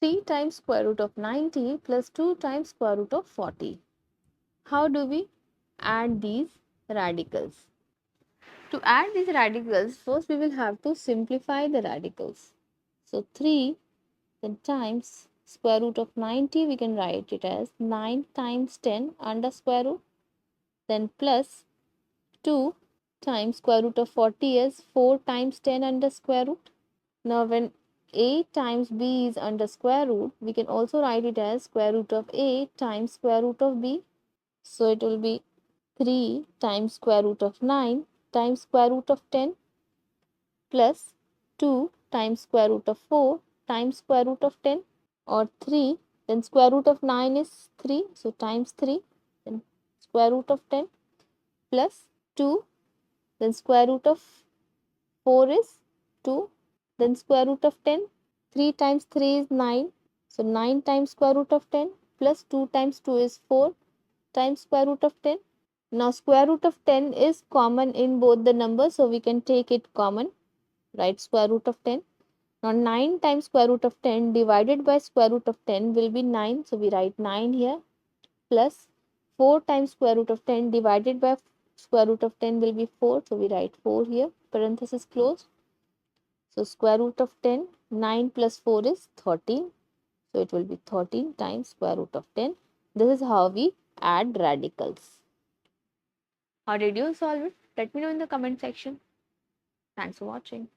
3 times square root of 90 plus 2 times square root of 40. How do we add these radicals? To add these radicals, first we will have to simplify the radicals. So 3 then times square root of 90, we can write it as 9 times 10 under square root, then plus 2 times square root of 40 is 4 times 10 under square root. Now when a times b is under square root, we can also write it as square root of a times square root of b. So it will be 3 times square root of 9 times square root of 10 plus 2 times square root of 4 times square root of 10, or 3, then square root of 9 is 3, so times 3, then square root of 10 plus 2, then square root of 4 is 2, then square root of 10, 3 times 3 is 9, so 9 times square root of 10 plus 2 times 2 is 4 times square root of 10. Now square root of 10 is common in both the numbers, so we can take it common, write square root of 10. Now 9 times square root of 10 divided by square root of 10 will be 9, so we write 9 here, plus 4 times square root of 10 divided by square root of 10 will be 4, so we write 4 here, parenthesis closed. So square root of 10, 9 plus 4 is 13, so it will be 13 times square root of 10. This is how we add radicals. How did you solve it? Let me know in the comment section. Thanks for watching.